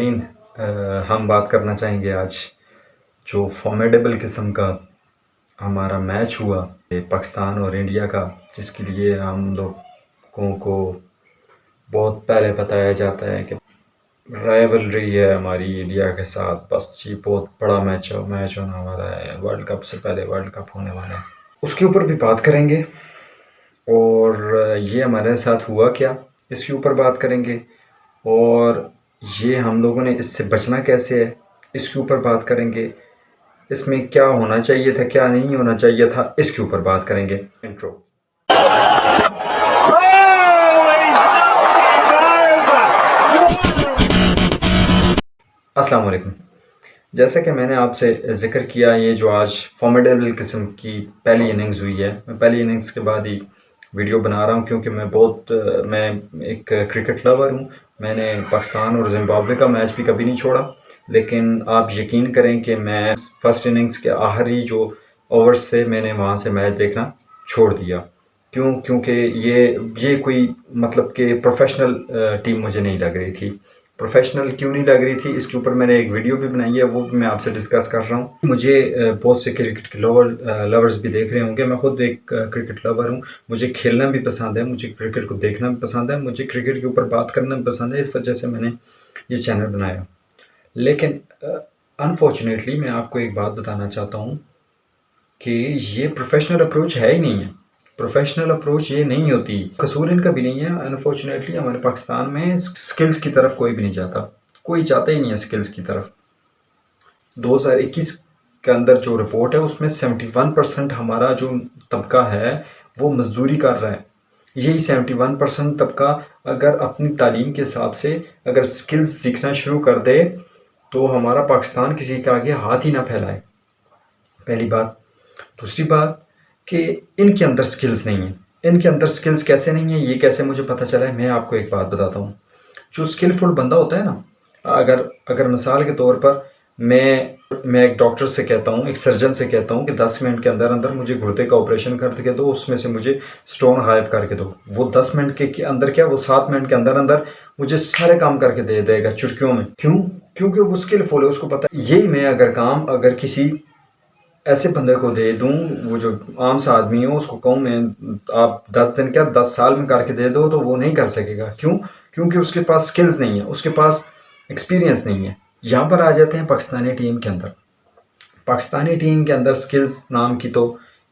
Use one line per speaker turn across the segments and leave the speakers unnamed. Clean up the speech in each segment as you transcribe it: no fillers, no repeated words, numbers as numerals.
हम बात करना चाहेंगे आज जो फॉर्मेडेबल किस्म का हमारा मैच हुआ पाकिस्तान और इंडिया का, जिसके लिए हम लोगों को बहुत पहले बताया जाता है कि राइवलरी है हमारी इंडिया के साथ। बस जी बहुत बड़ा मैच होने वाला है, वर्ल्ड कप से पहले वर्ल्ड कप होने वाला है, उसके ऊपर भी बात करेंगे। और ये हमारे साथ हुआ क्या, इसके ऊपर बात करेंगे। और ये हम लोगों ने इससे बचना कैसे है, इसके ऊपर बात करेंगे। इसमें क्या होना चाहिए था, क्या नहीं होना चाहिए था, इसके ऊपर बात करेंगे। इंट्रो। अस्सलाम वालेकुम। जैसा कि मैंने आपसे ज़िक्र किया, ये जो आज फॉर्मेडेबल किस्म की पहली इनिंग्स हुई है, मैं पहली इनिंग्स के बाद ही वीडियो बना रहा हूँ क्योंकि मैं एक क्रिकेट लवर हूँ। मैंने पाकिस्तान और ज़िम्बाब्वे का मैच भी कभी नहीं छोड़ा, लेकिन आप यकीन करें कि मैं फ़र्स्ट इनिंग्स के आखिरी जो ओवर्स थे मैंने वहाँ से मैच देखना छोड़ दिया। क्योंकि ये कोई मतलब कि प्रोफेशनल टीम मुझे नहीं लग रही थी। प्रोफेशनल क्यों नहीं लग रही थी, इसके ऊपर मैंने एक वीडियो भी बनाई है, वो भी मैं आपसे डिस्कस कर रहा हूँ। मुझे बहुत से क्रिकेट के लवर्स भी देख रहे होंगे। मैं खुद एक क्रिकेट लवर हूँ, मुझे खेलना भी पसंद है, मुझे क्रिकेट को देखना भी पसंद है, मुझे क्रिकेट के ऊपर बात करना भी पसंद है। इस वजह से मैंने ये चैनल बनाया। लेकिन अनफॉर्चुनेटली मैं आपको एक बात बताना चाहता हूँ कि ये प्रोफेशनल अप्रोच है ही नहीं है। प्रोफेशनल अप्रोच ये नहीं होती, कसूर इनका भी नहीं है। अनफॉर्चुनेटली हमारे पाकिस्तान में स्किल्स की तरफ कोई भी नहीं जाता, कोई जाता ही नहीं है स्किल्स की तरफ। 2021 के अंदर जो रिपोर्ट है उसमें 71% हमारा जो तबका है वो मजदूरी कर रहा है। यही 71% तबका अगर अपनी तालीम के हिसाब से अगर स्किल्स सीखना शुरू कर दे तो हमारा पाकिस्तान किसी के आगे हाथ ही ना फैलाए, पहली बात। दूसरी बात कि इनके अंदर स्किल्स नहीं है। इनके अंदर स्किल्स कैसे नहीं है, ये कैसे मुझे पता चला है, मैं आपको एक बात बताता हूँ। जो स्किलफुल बंदा होता है ना, अगर अगर मिसाल के तौर पर मैं एक डॉक्टर से कहता हूँ, एक सर्जन से कहता हूँ कि 10 मिनट के अंदर अंदर मुझे गुर्दे का ऑपरेशन करके दो, उसमें से मुझे स्टोन गायब करके दो। वो 10 मिनट के अंदर क्या, वो 7 मिनट के अंदर अंदर मुझे सारे काम करके दे देगा चुटकियों में। क्यों? क्योंकि वो स्किलफुल है, उसको पता है। यही मैं अगर किसी ऐसे बंदे को दे दूं, वो जो आम सा आदमी हो, उसको कहूँ मैं आप 10 दिन क्या 10 साल में करके दे दो, तो वो नहीं कर सकेगा। क्यों? क्योंकि उसके पास स्किल्स नहीं है, उसके पास एक्सपीरियंस नहीं है। यहाँ पर आ जाते हैं पाकिस्तानी टीम के अंदर। पाकिस्तानी टीम के अंदर स्किल्स नाम की तो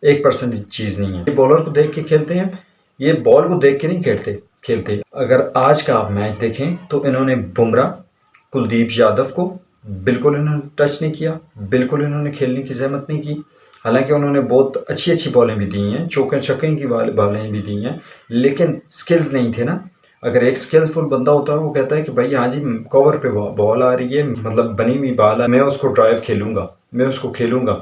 1% चीज़ नहीं है। ये बॉलर को देख के खेलते हैं, ये बॉल को देख के नहीं खेलते। अगर आज का आप मैच देखें तो इन्होंने बुमराह, कुलदीप यादव को बिल्कुल इन्होंने टच नहीं किया, बिल्कुल इन्होंने खेलने की ज़हमत नहीं की। हालांकि उन्होंने बहुत अच्छी अच्छी बॉलें भी दी हैं, चौके छक्के की बॉलें भी दी हैं, लेकिन स्किल्स नहीं थे ना। अगर एक स्किलफुल बंदा होता है, वो कहता है कि भाई हाँ जी, कवर पे बॉल आ रही है, मतलब बनी हुई बॉल है, मैं उसको ड्राइव खेलूंगा, मैं उसको खेलूंगा,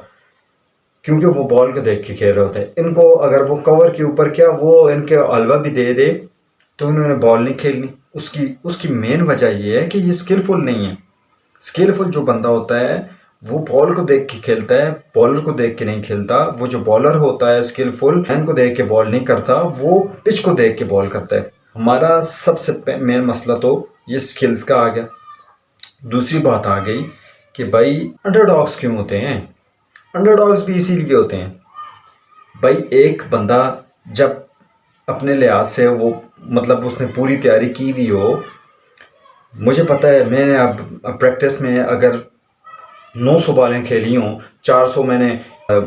क्योंकि वो बॉल को देख के खेल रहे होते हैं। इनको अगर वो कवर के ऊपर क्या वो इनके हलवा भी दे दे तो इन्होंने बॉल नहीं खेलनी। उसकी उसकी मेन वजह ये है कि ये स्किलफुल नहीं है। स्किलफुल जो बंदा होता है वो बॉल को देख के खेलता है, बॉलर को देख के नहीं खेलता। वो जो बॉलर होता है स्किलफुल, हैंड को देख के बॉल नहीं करता, वो पिच को देख के बॉल करता है। हमारा सबसे मेन मसला तो ये स्किल्स का आ गया। दूसरी बात आ गई कि भाई अंडरडॉग्स क्यों होते हैं। अंडरडॉग्स भी इसीलिए होते हैं भाई, एक बंदा जब अपने लिहाज से वो मतलब उसने पूरी तैयारी की हुई हो, मुझे पता है मैंने अब प्रैक्टिस में अगर 900 बॉलें खेली हों, 400 मैंने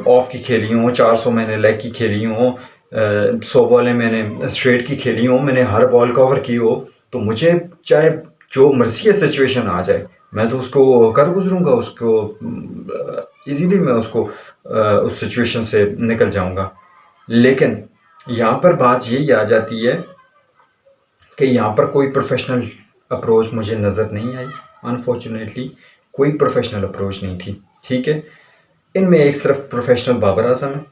ऑफ की खेली हों, 400 मैंने लेग की खेली हों, 100 बॉलें मैंने स्ट्रेट की खेली हों, मैंने हर बॉल कवर की हो, तो मुझे चाहे जो मर्जी सिचुएशन आ जाए मैं तो उसको कर गुजरूंगा, उसको इजीली मैं उसको उस सिचुएशन से निकल जाऊंगा। लेकिन यहाँ पर बात यही आ जाती है कि यहाँ पर कोई प्रोफेशनल अप्रोच मुझे नज़र नहीं आई। अनफॉर्चुनेटली कोई प्रोफेशनल अप्रोच नहीं थी। ठीक है, इनमें एक सिर्फ प्रोफेशनल बाबर आजम है,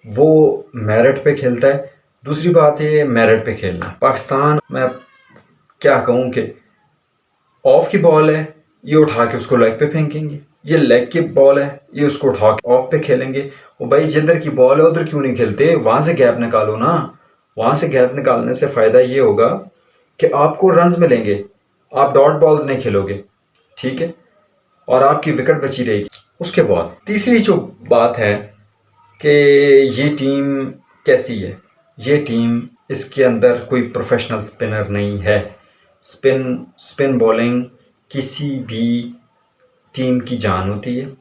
वो मेरिट पे खेलता है। दूसरी बात है मेरिट पे खेलना। पाकिस्तान मैं क्या कहूँ कि ऑफ की बॉल है, ये उठा के उसको लेग पे फेंकेंगे, ये लेग की बॉल है, ये उसको उठा के ऑफ पे खेलेंगे। और भाई जिधर की बॉल है उधर क्यों नहीं खेलते, वहाँ से गैप निकालो ना। वहाँ से गैप निकालने से फ़ायदा ये होगा कि आपको रन्स मिलेंगे, आप डॉट बॉल्स नहीं खेलोगे। ठीक है, और आपकी विकेट बची रहेगी। उसके बाद तीसरी जो बात है कि ये टीम कैसी है, ये टीम, इसके अंदर कोई प्रोफेशनल स्पिनर नहीं है। स्पिन बॉलिंग किसी भी टीम की जान होती है।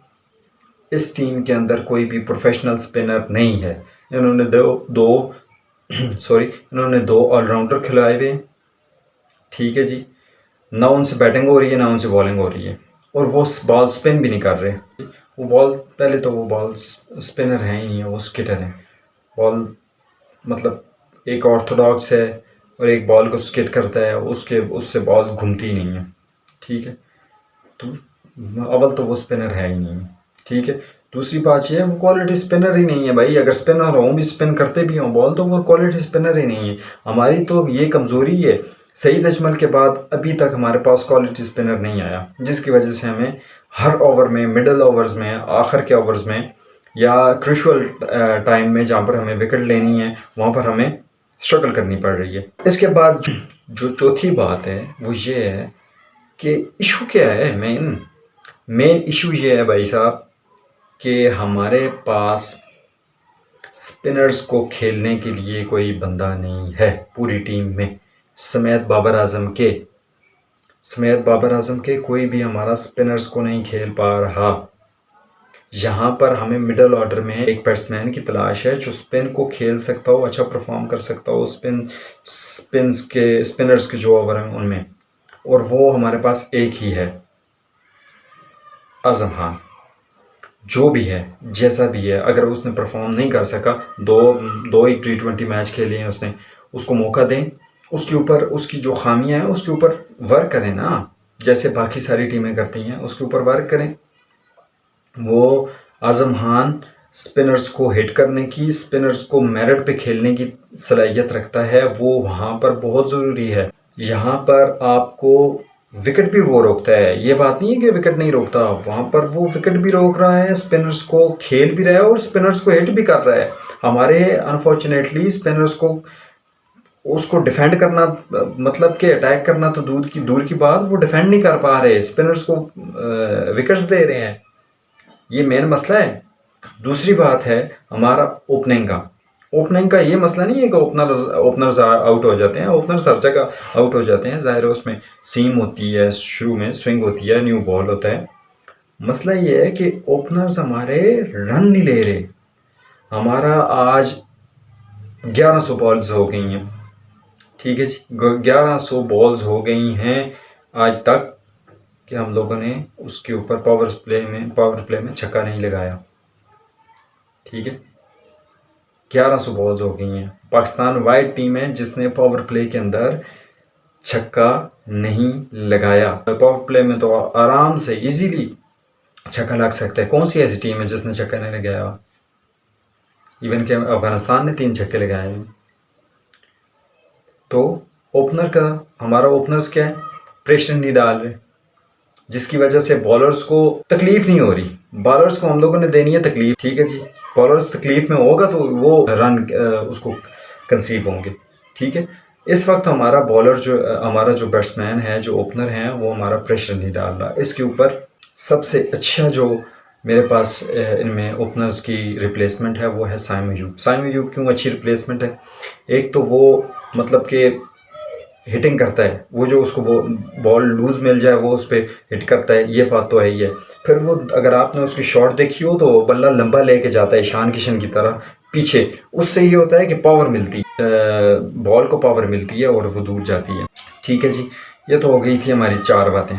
इस टीम के अंदर कोई भी प्रोफेशनल स्पिनर नहीं है। इन्होंने इन्होंने दो ऑलराउंडर खिलाए हुए हैं, ठीक है जी। ना उनसे बैटिंग हो रही है, ना उनसे बॉलिंग हो रही है, और वो बॉल स्पिन भी नहीं कर रहे। वो बॉल, पहले तो वो बॉल स्पिनर है ही नहीं है, वो स्किटर है। बॉल मतलब एक ऑर्थोडॉक्स है और एक बॉल को स्किट करता है, उससे बॉल घूमती ही नहीं है, ठीक है। तो अव्वल तो वो स्पिनर है ही नहीं, ठीक है। दूसरी बात ये है, वो क्वालिटी स्पिनर ही नहीं है भाई। अगर स्पिनर हों भी, स्पिन करते भी हों बॉल, तो वो क्वालिटी स्पिनर ही नहीं है। हमारी तो ये कमज़ोरी है। सईद अजमल के बाद अभी तक हमारे पास क्वालिटी स्पिनर नहीं आया, जिसकी वजह से हमें हर ओवर में, मिडल ओवर्स में, आखिर के ओवर्स में, या क्रूशल टाइम में जहाँ पर हमें विकेट लेनी है, वहाँ पर हमें स्ट्रगल करनी पड़ रही है। इसके बाद जो चौथी बात है वो ये है कि इशू क्या है। मेन इशू ये है भाई साहब कि हमारे पास स्पिनर्स को खेलने के लिए कोई बंदा नहीं है पूरी टीम में, समेत बाबर आजम के कोई भी हमारा स्पिनर्स को नहीं खेल पा रहा। यहाँ पर हमें मिडल ऑर्डर में एक बैट्समैन की तलाश है जो स्पिन को खेल सकता हो, अच्छा परफॉर्म कर सकता हो स्पिनर्स के जो ओवर हैं उनमें, और वो हमारे पास एक ही है, आजम खान। जो भी है, जैसा भी है, अगर उसने परफॉर्म नहीं कर सका, दो ही T20 मैच खेले हैं उसने, उसको मौका दें। उसके ऊपर उसकी जो खामियां हैं उसके ऊपर वर्क करें ना, जैसे बाकी सारी टीमें करती हैं, उसके ऊपर वर्क करें। वो आजम खान स्पिनर्स को हिट करने की, स्पिनर्स को मेरिट पे खेलने की सलाहियत रखता है, वो वहाँ पर बहुत ज़रूरी है। यहाँ पर आपको विकेट भी वो रोकता है, ये बात नहीं है कि विकेट नहीं रोकता, वहाँ पर वो विकेट भी रोक रहा है, स्पिनर्स को खेल भी रहा है और स्पिनर्स को हिट भी कर रहा है। हमारे अनफॉर्चुनेटली स्पिनर्स को उसको डिफेंड करना, मतलब कि अटैक करना तो दूर की बात, वो डिफेंड नहीं कर पा रहे, स्पिनर्स को विकेट्स दे रहे हैं। ये मेन मसला है। दूसरी बात है हमारा ओपनिंग का ये मसला नहीं है कि ओपनर्स आउट हो जाते हैं, ओपनर्स हर जगह आउट हो जाते हैं, ज़ाहिर है उसमें सीम होती है, शुरू में स्विंग होती है, न्यू बॉल होता है। मसला ये है कि ओपनर्स हमारे रन नहीं ले रहे। हमारा आज 1100 बॉल्स हो गई हैं, ठीक है जी, 1100 बॉल्स हो गई हैं आज तक, कि हम लोगों ने उसके ऊपर पावर प्ले में छक्का नहीं लगाया, ठीक है। 1100 बॉल्स हो गई हैं। पाकिस्तान वाइड टीम है जिसने पावर प्ले के अंदर छक्का नहीं लगाया। पावर प्ले में तो आराम से इजीली छक्का लग सकता है। कौन सी ऐसी टीम है जिसने छक्का नहीं लगाया? इवन के अफगानिस्तान ने 3 छक्के लगाए हैं। तो हमारा ओपनर्स क्या है, प्रेशर नहीं डाल रहे, जिसकी वजह से बॉलर्स को तकलीफ नहीं हो रही। बॉलर्स को हम लोगों ने देनी है तकलीफ, ठीक है जी। बॉलर्स तकलीफ में होगा तो वो रन उसको कंसीव होंगे, ठीक है। इस वक्त हमारा जो बैट्समैन है, जो ओपनर है, वो हमारा प्रेशर नहीं डाल रहा। इसके ऊपर सबसे अच्छा जो मेरे पास इनमें ओपनर्स की रिप्लेसमेंट है वो है साइम अयूब। क्यों अच्छी रिप्लेसमेंट है? एक तो वो मतलब कि हिटिंग करता है, वो जो उसको वो बॉल लूज़ मिल जाए वो उस पर हिट करता है, ये बात तो है ही है। फिर वो अगर आपने उसकी शॉट देखी हो तो बल्ला लंबा लेके जाता है ईशान किशन की तरह पीछे, उससे ये होता है कि पावर मिलती है, बॉल को पावर मिलती है और वो दूर जाती है, ठीक है जी। ये तो हो गई थी हमारी 4 बातें।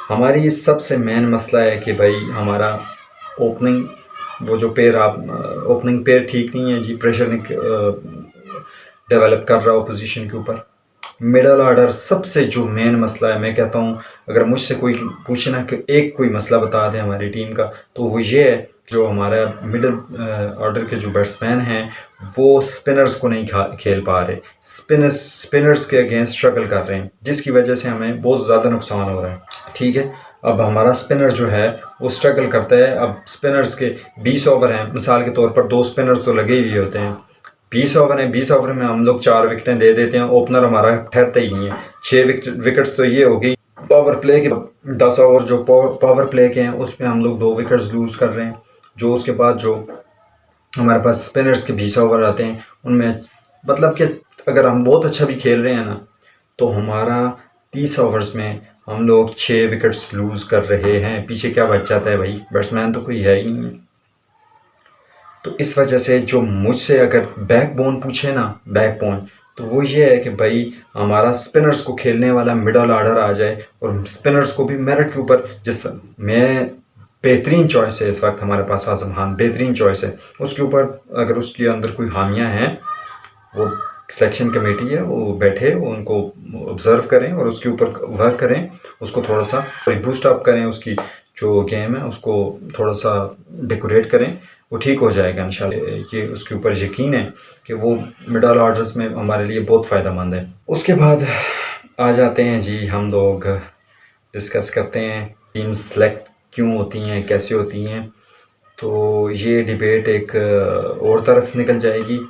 हमारी सबसे मेन मसला है कि भाई हमारा ओपनिंग पेयर ठीक नहीं है जी, प्रेशर डेवलप कर रहा है ओपोजिशन के ऊपर। मिडल ऑर्डर सबसे जो मेन मसला है, मैं कहता हूँ अगर मुझसे कोई पूछे ना कि एक कोई मसला बता दें हमारी टीम का, तो वो ये है जो हमारा मिडल ऑर्डर के जो बैट्समैन हैं वो स्पिनर्स को नहीं खेल पा रहे, स्पिनर्स के अगेंस्ट स्ट्रगल कर रहे हैं, जिसकी वजह से हमें बहुत ज़्यादा नुकसान हो रहा है, ठीक है। अब हमारा स्पिनर जो है वो स्ट्रगल करता है। अब स्पिनर्स के 20 ओवर हैं, मिसाल के तौर पर 2 स्पिनर्स तो लगे हुए होते हैं, 20 ओवर हैं, 20 ओवर में हम लोग 4 विकेटें दे देते हैं, ओपनर हमारा ठहरता ही नहीं है। 6 विकेट्स तो ये हो गई, पावर प्ले के 10 ओवर जो पावर प्ले के हैं उसमें हम लोग 2 विकेट्स लूज़ कर रहे हैं। जो उसके बाद जो हमारे पास स्पिनर्स के 20 ओवर आते हैं उनमें मतलब कि अगर हम बहुत अच्छा भी खेल रहे हैं ना तो हमारा 30 ओवर्स में हम लोग 6 विकेट्स लूज़ कर रहे हैं। पीछे क्या बच जाता है भाई, बैट्समैन तो कोई है ही नहीं है। तो इस वजह से जो मुझसे अगर बैकबोन पूछे ना, बैकबोन, तो वो ये है कि भाई हमारा स्पिनर्स को खेलने वाला मिडल ऑर्डर आ जाए और स्पिनर्स को भी मेरिट के ऊपर, जिस मैं बेहतरीन चॉइस है इस वक्त हमारे पास आज़म खान, बेहतरीन चॉइस है। उसके ऊपर अगर उसके अंदर कोई खामियां हैं, वो सिलेक्शन कमेटी है, वो बैठे, वो उनको ऑब्ज़र्व करें और उसके ऊपर वर्क करें, उसको थोड़ा सा बूस्ट अप करें, उसकी जो गेम है उसको थोड़ा सा डेकोरेट करें, वो ठीक हो जाएगा इंशाल्लाह। ये उसके ऊपर यकीन है कि वो मिडल ऑर्डर्स में हमारे लिए बहुत फ़ायदेमंद है। उसके बाद आ जाते हैं जी, हम लोग डिस्कस करते हैं टीम सेलेक्ट क्यों होती हैं, कैसे होती हैं। तो ये डिबेट एक और तरफ निकल जाएगी,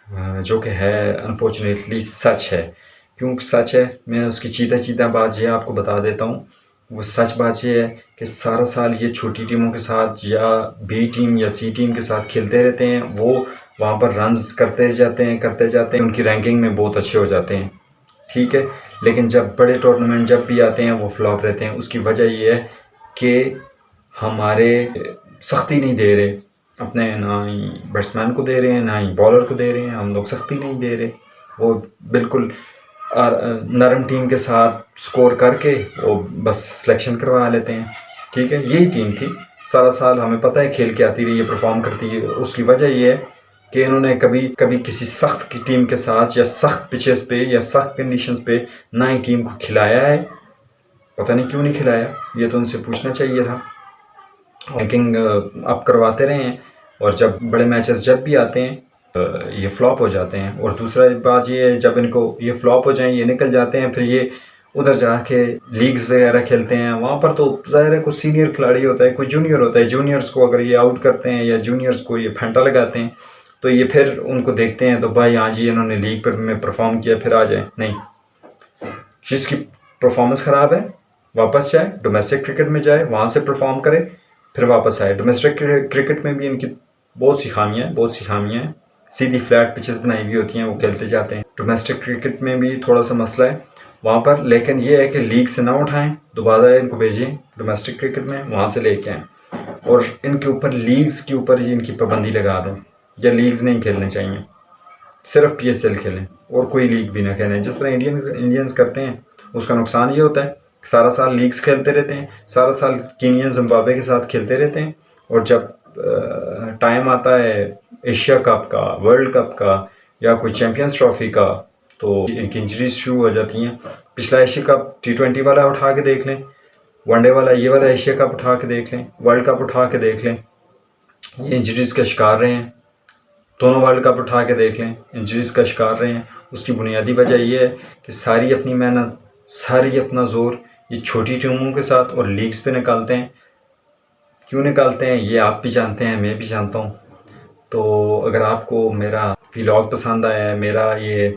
जो कि है अनफॉर्चुनेटली सच है। क्यों सच है, मैं उसकी सीधा बात ये आपको बता देता हूँ। वो सच बात ये है कि सारा साल ये छोटी टीमों के साथ या बी टीम या सी टीम के साथ खेलते रहते हैं, वो वहाँ पर रन्स करते जाते हैं, उनकी रैंकिंग में बहुत अच्छे हो जाते हैं, ठीक है। लेकिन जब बड़े टूर्नामेंट जब भी आते हैं वो फ्लॉप रहते हैं। उसकी वजह ये है कि हमारे सख्ती नहीं दे रहे अपने, ना ही बैट्समैन को दे रहे हैं, ना ही बॉलर को दे रहे हैं, हम लोग सख्ती नहीं दे रहे। वो बिल्कुल नरम टीम के साथ स्कोर करके वो बस सिलेक्शन करवा लेते हैं, ठीक है। यही टीम थी सारा साल, हमें पता है खेल के आती रही है, परफॉर्म करती है। उसकी वजह ये है कि इन्होंने कभी कभी किसी सख्त की टीम के साथ या सख्त पिचेस पे या सख्त कंडीशंस पे ना ही टीम को खिलाया है। पता नहीं क्यों नहीं खिलाया, ये तो उनसे पूछना चाहिए था। रैंकिंग अप करवाते रहे हैं और जब बड़े मैचेस जब भी आते हैं ये फ्लॉप हो जाते हैं। और दूसरा बात ये है, जब इनको ये फ्लॉप हो जाएं, ये निकल जाते हैं, फिर ये उधर जाके लीग्स वगैरह खेलते हैं। वहाँ पर तो ज़ाहिर है कोई सीनियर खिलाड़ी होता है, कोई जूनियर होता है, जूनियर्स को अगर ये आउट करते हैं या जूनियर्स को ये फेंटा लगाते हैं तो ये फिर उनको देखते हैं तो भाई हाँ जी इन्होंने लीग पर में परफॉर्म किया, फिर आ जाए। नहीं, जिसकी परफॉर्मेंस ख़राब है वापस जाए, डोमेस्टिक क्रिकेट में जाए, वहाँ से परफॉर्म करे, फिर वापस आए। डोमेस्टिक क्रिकेट में भी इनकी बहुत सी खामियाँ हैं। सीधी फ्लैट पिचेस बनाई हुई होती हैं, वो खेलते जाते हैं। डोमेस्टिक क्रिकेट में भी थोड़ा सा मसला है वहाँ पर, लेकिन ये है कि लीग से ना उठाएं, दोबारा इनको भेजें डोमेस्टिक क्रिकेट में, वहाँ से लेके आएँ और इनके ऊपर लीग्स के ऊपर ही इनकी पाबंदी लगा दें, या लीग्स नहीं खेलने चाहिए, सिर्फ PSL खेलें और कोई लीग भी ना खेलें। जिस तरह इंडियंस करते हैं, उसका नुकसान ये होता है सारा साल लीग्स खेलते रहते हैं, सारा साल कीनिया जिम्बाब्वे के साथ खेलते रहते हैं, और जब टाइम आता है एशिया कप का, वर्ल्ड कप का या कोई चैम्पियंस ट्रॉफी का, तो इनकी इंजरीज शुरू हो जाती हैं। पिछला एशिया कप T20 वाला उठा के देख लें, वनडे वाला, ये वाला एशिया कप उठा के देख लें, वर्ल्ड कप उठा के देख लें, ये इंजरीज का शिकार रहे हैं। दोनों वर्ल्ड कप उठा के देख लें, इंजरीज का शिकार रहे हैं। उसकी बुनियादी वजह यह है कि सारी अपनी मेहनत, सारी अपना ज़ोर ये छोटी टीमों के साथ और लीग्स पे निकालते हैं। क्यों निकालते हैं ये आप भी जानते हैं, मैं भी जानता हूँ। तो अगर आपको मेरा व्लॉग पसंद आया है, मेरा ये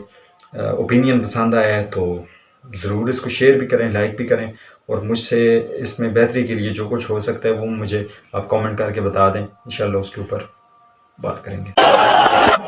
ओपिनियन पसंद आया है, तो ज़रूर इसको शेयर भी करें, लाइक भी करें, और मुझसे इसमें बेहतरी के लिए जो कुछ हो सकता है वो मुझे आप कमेंट करके बता दें। इंशाल्लाह उसके ऊपर बात करेंगे।